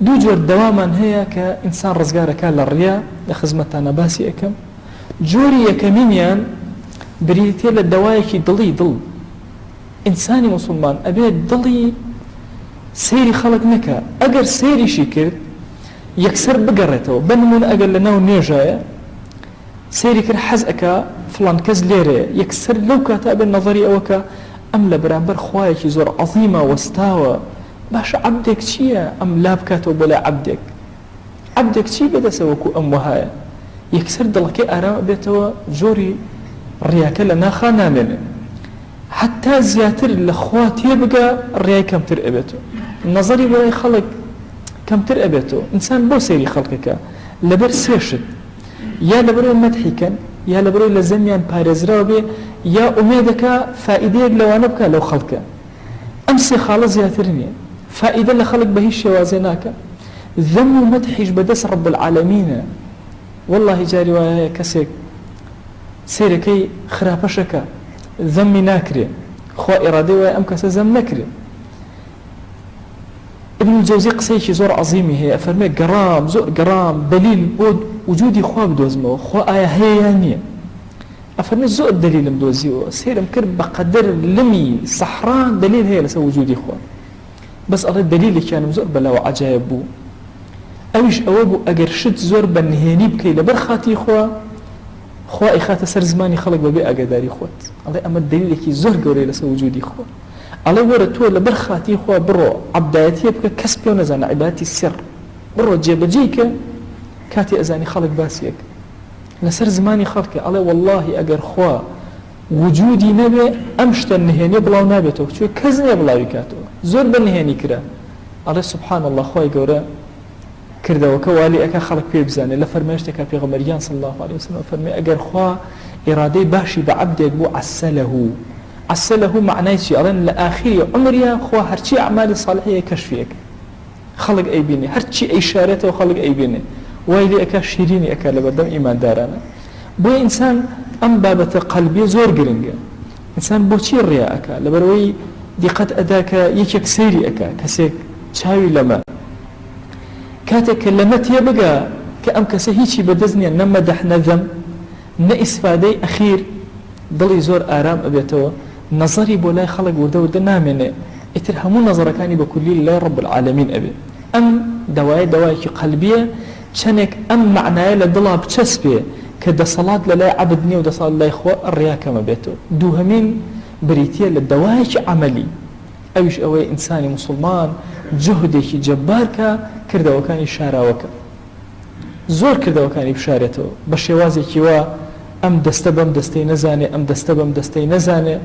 دوو جۆر دەوامان هەیە کە ئینسان ڕزگارەکە لە ڕیا لە خزمەتانە باسی ئەەکەم. جۆری یەکەمینیان بریتێ لە دەوایەکی دڵ. ئینسانی موسڵمان ئەبێت دڵی سێری خەڵک نەکە، ئەگەر سێریشی کرد یەکسەر بگەڕێتەوە. بنمونە ئەگەر لە ناو نوێژایە سێری کرد حەز ئەکا فڵان کەس لێرەیە، یەکسەر لەو کاتە ئەبێت نەظەری ئەوەکە ئەم لە بەرامبەر خوایەکی زۆر عەظیمە وەستاوە، باشە عەبدێک چییە ئەم لا بکاتەوە بۆ لای عەبدێک چی بێدەسە وەکو ئەم وەهایە. یەکسەر دڵەکەی ئارام ئەبێتەوە، جۆری ڕیاکە لە ناخا نامێنێ، حتا زیاتر لە خوا تێبگە ڕیای کەمتر ئەبێتەوە، نەزەری بۆ لای خەڵک کەمتر ئەبێتەوە. ئینسان بۆ سەیری خەڵکەکە لەبەر سێشت، یا لەبەرەوەی مەدحیکەن، یا لەبەرەوەی لە زەمیان پارێزراوە بێ، یا ئومێدەکە فائیدەیەک لەوانە بکە لەو خەڵکە. ئەم سێ خاڵە زیاتر نییە، فائیدە لە خەڵک بە هیچ شێوازێ ناکە. ذەم و مەدحیش بەدەست ڕەب العالەمینە. واللهی جاری وایە کەسێک سێرەکەی خراپەشەکە ذەمی ناکرێ، خوا ئێرادەی وایە ئەم کەسە زەم نەکرێ. ابن الجوزی قسەیەکی زۆر عەظیمی هەیە، فەرمێ گەڕام زۆر گەڕام دلیل بۆ وجودی خوا بدۆزمەوە، خوا ئایا هەیە یان نییە. ئەفەرمێ زۆر دلیلم دۆزیەوە، سێرم کرد بەقەدر لمی سەحرا دلیل هەیە لەسەر وجودی خوا، بەس ئەڵێ دلیلێکیانم زۆر بەلاو عەجایب بوو. ئەویش ئەوە بوو ئەگەر شت زۆر بەنهێنی بکەی لەبەر خاتی خوا ئیخاتە سەر زمانی خەڵک بەبێ ئاگاداری خۆت. ئەڵێ ئەمە دلیلێکی زۆر گەورەی لەسەر وجودی خوا. ئەڵێ وەرە تۆ لەبەر خاتی خوا بڕۆ عەبدایەتیە بکە، کەس پێ نەزانە، عیبادەتی سر بڕۆ جێبەجێی کە کاتی ئەزانی خەڵک باسیەک لەسەر زمانی خەڵکە. ئەڵێ واللهی ئەگەر خوا وجودی نەبێ ئەم شتە نهێنێ بڵاو نابێتەوە، چوە کەس نییە بڵاوی کاتەوە، زۆر بە نهێنی کرا. ئەڵێ سوبحان الله، خوای گەورە کردەوەکە والی ئەکا خەڵک پێ بزانێت لە فەرمایشتێکا پێغەمبەریان صلی الله علیه وسلم فەرمێ ئەگەر خوا ئێرادەی باشی بە عەبدێک بوو عەسەلەهو معنای چی؟ ئەڵێن لە ئاخری عمریان خوا هەرچی ئەعمالی ساڵحەیە کەشفیەک خەڵک ئەیبینێ، هەرچی ئەیشارێتەوە خەڵک ئەیبینێ، وای لێ ئەکا شیرینی ئەکا لە بەردەم ئیماندارانە. بۆ ئینسان ئەم بابەتە قەلبیە زۆر گرنگە. ئینسان بۆچی ڕیا ئەکا؟ لەبەرەوەی دیقەت ئەدا کە یەکێک سەیری ئەکا، کەسێک چاوی لەمە کاتێک کە لەمە تێبگا کە ئەم کەسە هیچی بەدەست نییە، نە مەدەح نە ذەم نە ئیسفادەی ئەخیر، دڵی زۆر ئارام ئەبێتەوە، نەزەری بۆ لای خەڵک وردە نامێنێ، ئیتر هەموو نەزەرەکانی بە کولی لای ڕەب العالەمین ئەبێ. ئەم دەوایەکی قەلبیە، چەندێک ئەم معنایە لە دڵا بچەسپێ کە دەسەڵات لە لای عەبد نییە و دەسەڵات لای خوا، ڕیا کەمە بێتەوە. دووهەمین بریتیە لە دەوایەکی عەمەلی، ئەویش ئەوەی ئینسانی موسڵمان جهدێکی جەبار کە کردەوەکانی شاراوەکە، زۆر کردەوەکانی بشارێتەوە بە شێوازێکی وا ئەم دەستە بەم دەستەی نەزانێ، ئەم دەستە بەم دەستەی نەزانێ.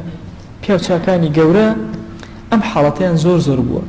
پیاوچاکانی گەورە ئەم حاڵەتیان زۆر بووە.